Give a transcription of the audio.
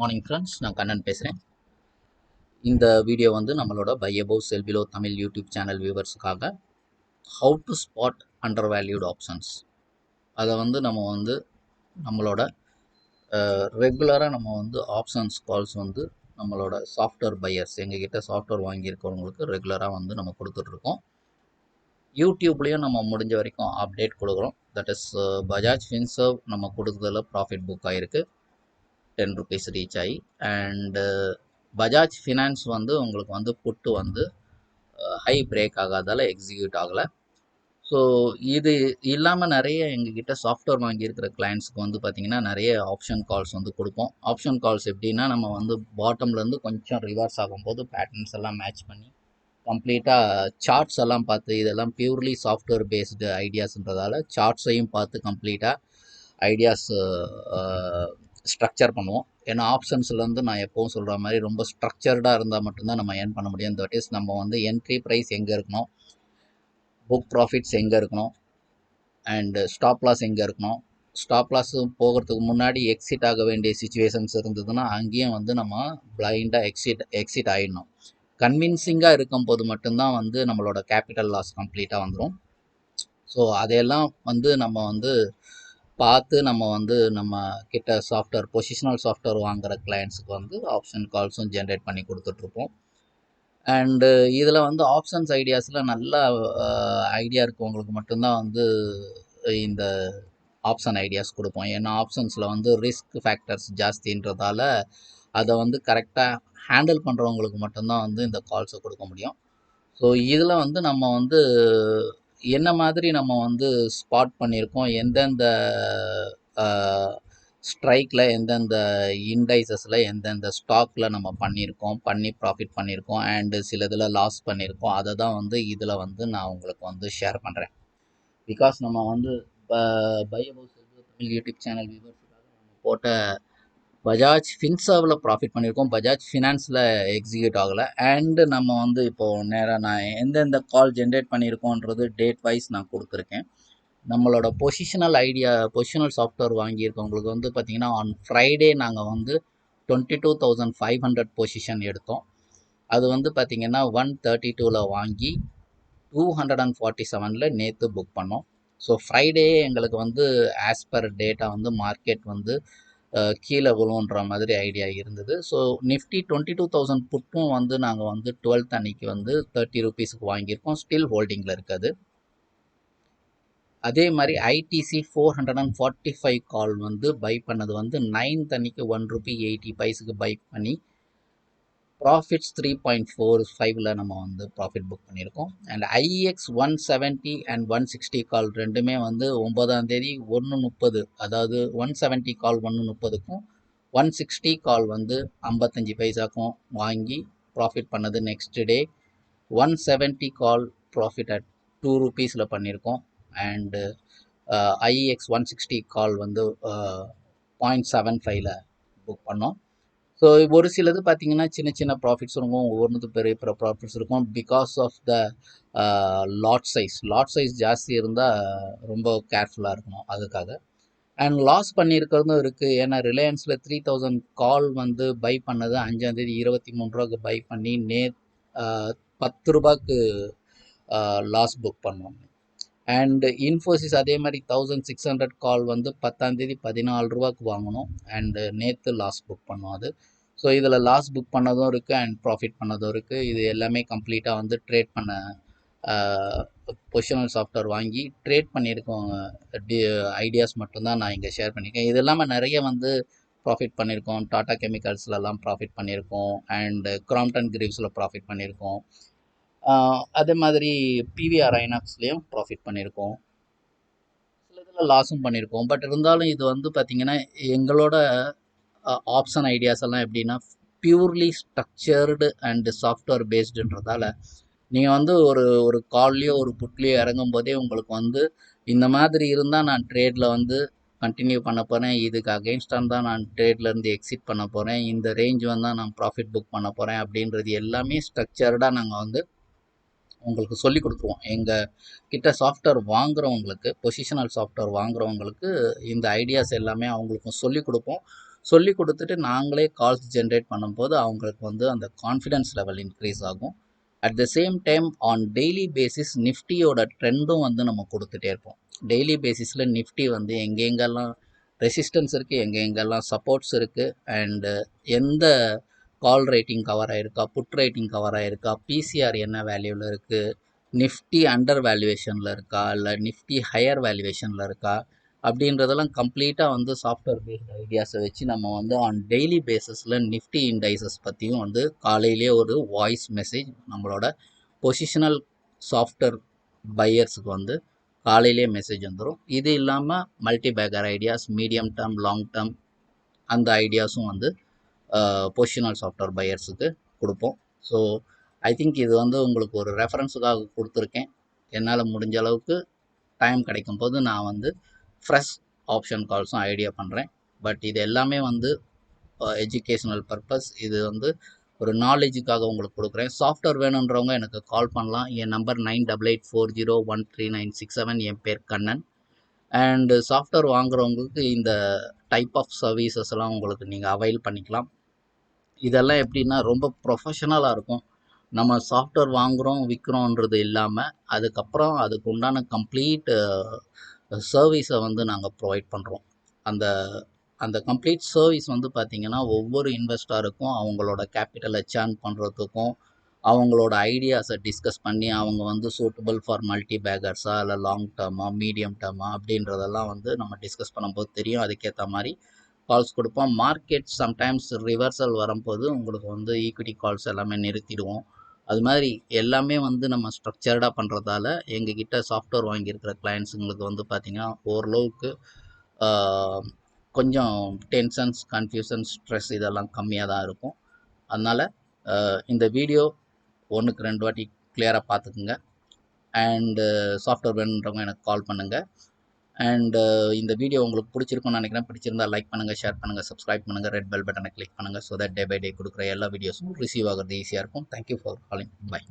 Morning friends, நான் கண்ணன் பேசுகிறேன். இந்த வீடியோ வந்து நம்மளோட by above sell below Tamil YouTube channel வியூவர்ஸுக்காக ஹவு டு ஸ்பாட் அண்டர் வேல்யூட் ஆப்ஷன்ஸ் அதை வந்து நம்ம வந்து நம்மளோட ரெகுலராக நம்ம வந்து ஆப்ஷன்ஸ் கால்ஸ் வந்து நம்மளோட சாஃப்ட்வேர் பையர்ஸ் எங்ககிட்ட சாஃப்ட்வேர் வாங்கியிருக்கிறவங்களுக்கு ரெகுலராக வந்து நம்ம கொடுத்துட்ருக்கோம். யூடியூப்லேயும் நம்ம முடிஞ்ச வரைக்கும் அப்டேட் கொடுக்குறோம். தட் இஸ் பஜாஜ் ஃபின்சர்வ் நம்ம கொடுக்குறதுல ப்ராஃபிட் புக் ஆகிருக்கு, 10 rupees ரீச் ஆகி. அண்டு பஜாஜ் ஃபினான்ஸ் வந்து உங்களுக்கு வந்து புட்டு வந்து ஹை பிரேக் ஆகாதால் எக்ஸிக்யூட் ஆகலை. ஸோ இது இல்லாமல் நிறைய எங்ககிட்ட சாஃப்ட்வேர் வாங்கியிருக்கிற கிளைண்ட்ஸுக்கு வந்து பார்த்திங்கன்னா நிறைய ஆப்ஷன் கால்ஸ் வந்து கொடுப்போம். ஆப்ஷன் கால்ஸ் எப்படின்னா, நம்ம வந்து பாட்டம்லேருந்து கொஞ்சம் ரிவர்ஸ் ஆகும்போது பேட்டர்ன்ஸ் எல்லாம் மேட்ச் பண்ணி கம்ப்ளீட்டாக சார்ட்ஸ் எல்லாம் பார்த்து, இதெல்லாம் பியூர்லி சாஃப்ட்வேர் பேஸ்டு ஐடியாஸ்ன்றதால சார்ட்ஸையும் பார்த்து கம்ப்ளீட்டாக ஐடியாஸ் ஸ்ட்ரக்சர் பண்ணுவோம். ஏன்னா ஆப்ஷன்ஸ்லேருந்து நான் எப்போவும் சொல்கிற மாதிரி ரொம்ப ஸ்ட்ரக்சர்டாக இருந்தால் மட்டும்தான் நம்ம ஏர்ன் பண்ண முடியும். தட் இஸ் நம்ம வந்து என்ட்ரி ப்ரைஸ் எங்கே இருக்கணும், புக் ப்ராஃபிட்ஸ் எங்கே இருக்கணும், அண்டு ஸ்டாப் லாஸ் எங்கே இருக்கணும். ஸ்டாப் லாஸ் போகிறதுக்கு முன்னாடி எக்ஸிட் ஆக வேண்டிய சுச்சுவேஷன்ஸ் இருந்ததுன்னா அங்கேயும் வந்து நம்ம பிளைண்டாக எக்ஸிட் ஆகிடணும். கன்வின்சிங்காக இருக்கும்போது மட்டும்தான் வந்து நம்மளோட கேபிட்டல் லாஸ் கம்ப்ளீட்டாக வந்துடும். ஸோ அதையெல்லாம் வந்து நம்ம வந்து பார்த்து நம்ம வந்து நம்ம கிட்ட சாஃப்ட்வேர் பொசிஷனல் சாஃப்ட்வேர் வாங்குகிற கிளைண்ட்ஸுக்கு வந்து ஆப்ஷன் கால்ஸும் ஜென்ரேட் பண்ணி கொடுத்துட்ருப்போம். அண்டு இதில் வந்து ஆப்ஷன்ஸ் ஐடியாஸில் நல்ல ஐடியா இருக்கவங்களுக்கு மட்டும்தான் வந்து இந்த ஆப்ஷன் ஐடியாஸ் கொடுப்போம். ஏன்னா ஆப்ஷன்ஸில் வந்து ரிஸ்க் ஃபேக்டர்ஸ் ஜாஸ்தின்றதால அதை வந்து கரெக்டாக ஹேண்டில் பண்ணுறவங்களுக்கு மட்டும்தான் வந்து இந்த கால்ஸை கொடுக்க முடியும். ஸோ இதில் வந்து நம்ம வந்து என்ன மாதிரி நம்ம வந்து ஸ்பாட் பண்ணியிருக்கோம், எந்தெந்த ஸ்ட்ரைக்கில், எந்தெந்த இண்டைசஸில், எந்தெந்த ஸ்டாக்கில் நம்ம பண்ணி ப்ராஃபிட் பண்ணியிருக்கோம், அண்டு சில இதில் லாஸ் பண்ணியிருக்கோம், அதை தான் வந்து இதில் வந்து நான் உங்களுக்கு வந்து ஷேர் பண்ணுறேன். பிகாஸ் நம்ம வந்து by above sell below Tamil YouTube channel வியூவர்ஸுக்காக நம்ம போட்ட பஜாஜ் ஃபின்சர்வில் ப்ராஃபிட் பண்ணியிருக்கோம், பஜாஜ் ஃபினான்ஸில் எக்ஸிக்யூட் ஆகலை. அண்டு நம்ம வந்து இப்போது நேராக நான் எந்தெந்த கால் ஜென்ரேட் பண்ணியிருக்கோன்றது டேட் வைஸ் நான் கொடுத்துருக்கேன். நம்மளோட பொசிஷனல் சாஃப்ட்வேர் வாங்கியிருக்கவங்களுக்கு வந்து பார்த்திங்கன்னா ஆன் ஃப்ரைடே நாங்கள் வந்து 22,500 பொசிஷன் எடுத்தோம். அது வந்து பார்த்திங்கன்னா 132 வாங்கி 247 நேற்று புக் பண்ணோம். ஸோ ஃப்ரைடே எங்களுக்கு வந்து ஆஸ் பர் டேட்டா வந்து மார்க்கெட் வந்து கீழே விழுன்ற மாதிரி ஐடியா இருந்தது. ஸோ நிஃப்டி 22,000 புட்டும் வந்து நாங்கள் வந்து 12th அன்னைக்கு வந்து 30 rupeesக்கு வாங்கியிருக்கோம். ஸ்டில் ஹோல்டிங்கில் இருக்குது. அதே மாதிரி ஐடிசி 445 கால் வந்து பை பண்ணது வந்து 9th அன்னைக்கு 1 rupee 80 paise பை பண்ணி ப்ராஃபிட்ஸ் 3.45ல் நம்ம வந்து ப்ராஃபிட் புக் பண்ணியிருக்கோம். அண்ட் ஐஎக்ஸ் 170 அண்ட் 160 கால் ரெண்டுமே வந்து 9ஆம் தேதி 1:30, அதாவது 170 கால் 1:30க்கும் 160 கால் வந்து 55 பைசாக்கும் வாங்கி ப்ராஃபிட் பண்ணது. Next day 170 call profit at 2 rupeesல பண்ணியிருக்கோம். அண்டு ஐஎக்ஸ் 160 கால் வந்து 0.75ல் புக் பண்ணோம். ஸோ ஒரு சிலது பார்த்தீங்கன்னா சின்ன சின்ன ப்ராஃபிட்ஸ் இருக்கும், ஒவ்வொன்றுக்கு பெரிய பெரிய ப்ராஃபிட்ஸ் இருக்கும். Because of the lot size ஜாஸ்தி இருந்தால் ரொம்ப கேர்ஃபுல்லாக இருக்கணும் அதுக்காக. அண்ட் லாஸ் பண்ணியிருக்கிறதும் இருக்குது. ஏன்னா ரிலையன்ஸில் 3,000 கால் வந்து பை பண்ணது 5ஆம் தேதி 23 ரூபாய்க்கு பை பண்ணி 10 ரூபாய்க்கு லாஸ் புக் பண்ணோம். அண்டு இன்ஃபோசிஸ் அதே மாதிரி 1,600 கால் வந்து 10ஆம் தேதி 14 ரூபாய்க்கு வாங்கணும், அண்டு நேற்று லாஸ் புக் பண்ணோம் அது. ஸோ இதில் லாஸ் புக் பண்ணதும் இருக்குது அண்ட் ப்ராஃபிட் பண்ணதும் இருக்குது. இது எல்லாமே கம்ப்ளீட்டாக வந்து ட்ரேட் பண்ண பொசிஷனல் சாஃப்ட்வேர் வாங்கி ட்ரேட் பண்ணியிருக்கோம் ஐடியாஸ் மட்டும்தான் நான் இங்கே ஷேர் பண்ணியிருக்கேன். இது இல்லாமல் நிறைய வந்து ப்ராஃபிட் பண்ணியிருக்கோம். டாடா கெமிக்கல்ஸ்லலாம் ப்ராஃபிட் பண்ணியிருக்கோம், அண்டு கிராம்ப்டன் கிரீவ்ஸில் ப்ராஃபிட் பண்ணியிருக்கோம். அதே மாதிரி பிவிஆர் ஐநாக்ஸ்லேயும் ப்ராஃபிட் பண்ணியிருக்கோம். சில இதில் லாஸும் பண்ணியிருக்கோம். பட் இருந்தாலும் இது வந்து பார்த்திங்கன்னா எங்களோட ஆப்ஷன் ஐடியாஸ் எல்லாம் எப்படின்னா பியூர்லி ஸ்ட்ரக்சர்டு அண்டு சாஃப்ட்வேர் பேஸ்டுன்றதால நீங்கள் வந்து ஒரு கால்லையோ ஒரு புட்லேயோ இறங்கும் போதே உங்களுக்கு வந்து இந்த மாதிரி இருந்தால் நான் ட்ரேடில் வந்து கண்டினியூ பண்ண போகிறேன், இதுக்கு அகெயின்ஸ்டாக தான் நான் ட்ரேட்லேருந்து எக்ஸிட் பண்ண போகிறேன், இந்த ரேஞ்ச் வந்தால் நான் ப்ராஃபிட் புக் பண்ண போகிறேன் அப்படின்றது எல்லாமே ஸ்ட்ரக்சர்டாக நாங்கள் வந்து உங்களுக்கு சொல்லி கொடுத்துருவோம். எங்கள் கிட்ட சாஃப்ட்வேர் வாங்குகிறவங்களுக்கு, பொசிஷனல் சாஃப்ட்வேர் வாங்குகிறவங்களுக்கு இந்த ஐடியாஸ் எல்லாமே அவங்களுக்கும் சொல்லி கொடுப்போம். சொல்லி கொடுத்துட்டு நாங்களே கால்ஸ் ஜென்ரேட் பண்ணும்போது அவங்களுக்கு வந்து அந்த கான்ஃபிடன்ஸ் லெவல் இன்க்ரீஸ் ஆகும். At the same time on daily basis நிஃப்டியோட ட்ரெண்டும் வந்து நம்ம கொடுத்துட்டே இருப்போம். டெய்லி பேசிஸில் நிஃப்டி வந்து எங்கெங்கெல்லாம் ரெசிஸ்டன்ஸ் இருக்குது, எங்கெங்கெல்லாம் சப்போர்ட்ஸ் இருக்குது, அண்டு எந்த கால் ரேட்டிங் கவர் ஆகிருக்கா, புட் ரேட்டிங் கவர் ஆகிருக்கா, பிசிஆர் என்ன வேல்யூவில் இருக்குது, நிஃப்டி அண்டர் வேல்யூவேஷனில் இருக்கா இல்லை நிஃப்டி ஹையர் வேல்யூவேஷனில் இருக்கா அப்படின்றதெல்லாம் கம்ப்ளீட்டாக வந்து சாஃப்ட்வேர் பேஸ்ட் ஐடியாஸை வச்சு நம்ம வந்து ஆன் டெய்லி பேஸஸில் நிஃப்டி இண்டைசஸ் பற்றியும் வந்து காலையிலேயே ஒரு வாய்ஸ் மெசேஜ் நம்மளோட பொசிஷனல் சாஃப்ட்வேர் பையர்ஸுக்கு வந்து காலையிலேயே மெசேஜ் வந்துடும். இது இல்லாமல் multi Baker ideas, medium term, long term அந்த ஐடியாஸும் வந்து பொசிஷனல் சாஃப்ட்வேர் பையர்ஸுக்கு கொடுப்போம். ஸோ ஐ திங்க் இது வந்து உங்களுக்கு ஒரு ரெஃபரன்ஸுக்காக கொடுத்துருக்கேன். என்னால் முடிஞ்ச அளவுக்கு டைம் கிடைக்கும் போது நான் வந்து ஃப்ரெஷ் ஆப்ஷன் கால்ஸும் ஐடியா பண்ணுறேன். பட் இது எல்லாமே வந்து எஜுகேஷ்னல் பர்பஸ். இது வந்து ஒரு நாலேஜுக்காக உங்களுக்கு கொடுக்குறேன். சாஃப்ட்வேர் வேணுன்றவங்க எனக்கு கால் பண்ணலாம். என் நம்பர் 9884013967. என் பேர் கண்ணன். அண்டு சாஃப்ட்வேர் வாங்குறவங்களுக்கு இந்த டைப் ஆஃப் சர்வீசஸ்லாம் உங்களுக்கு நீங்கள் அவைல் பண்ணிக்கலாம். இதெல்லாம் எப்படின்னா ரொம்ப ப்ரொஃபஷனலாக இருக்கும். நம்ம சாஃப்ட்வேர் வாங்குகிறோம் விற்கிறோன்றது இல்லாமல் அதுக்கப்புறம் அதுக்கு உண்டான கம்ப்ளீட் சர்வீஸை வந்து நாங்கள் ப்ரொவைட் பண்ணுறோம். அந்த அந்த கம்ப்ளீட் சர்வீஸ் வந்து பார்த்திங்கன்னா ஒவ்வொரு இன்வெஸ்டருக்கும் அவங்களோட கேபிட்டலை சேர்ன் பண்ணுறதுக்கும் அவங்களோட ஐடியாஸை டிஸ்கஸ் பண்ணி அவங்க வந்து சூட்டபிள் ஃபார் மல்டி பேக்கர்ஸா இல்லை லாங் டேர்மா மீடியம் டேர்மா அப்படின்றதெல்லாம் வந்து நம்ம டிஸ்கஸ் பண்ணும்போது தெரியும். அதுக்கேற்ற மாதிரி கால்ஸ் கொடுப்போம். மார்க்கெட் சம்டைம்ஸ் ரிவர்சல் வரும்போது உங்களுக்கு வந்து ஈக்விட்டி கால்ஸ் எல்லாமே நிறுத்திடுவோம். அது மாதிரி எல்லாமே வந்து நம்ம ஸ்ட்ரக்சர்டாக பண்ணுறதால எங்ககிட்ட சாஃப்ட்வேர் வாங்கியிருக்கிற கிளைண்ட்ஸுங்களுக்கு வந்து பார்த்திங்கன்னா ஓரளவுக்கு கொஞ்சம் டென்ஷன்ஸ், கன்ஃபியூஷன், ஸ்ட்ரெஸ் இதெல்லாம் கம்மியாக தான் இருக்கும். அதனால் இந்த வீடியோ 1க்கு 2 வாட்டி கிளியராக பார்த்துக்குங்க. அண்டு சாஃப்ட்வேர் வேணுன்றவங்க எனக்கு கால் பண்ணுங்கள். அண்டு இந்த வீடியோ உங்களுக்கு பிடிச்சிருக்குன்னு நினைக்கிறேன். பிடிச்சிருந்தா லைக் பண்ணுங்கள், ஷேர் பண்ணுங்கள், சப்ஸ்கிரைப் பண்ணுங்கள், ரெட் பெல் பட்டனை கிளிக் பண்ணுங்கள். So that day by day கொடுக்குற எல்லா வீடியோஸும் ரிசீவ் ஆகிறது ஈஸியாக இருக்கும். Thank you for calling. பை.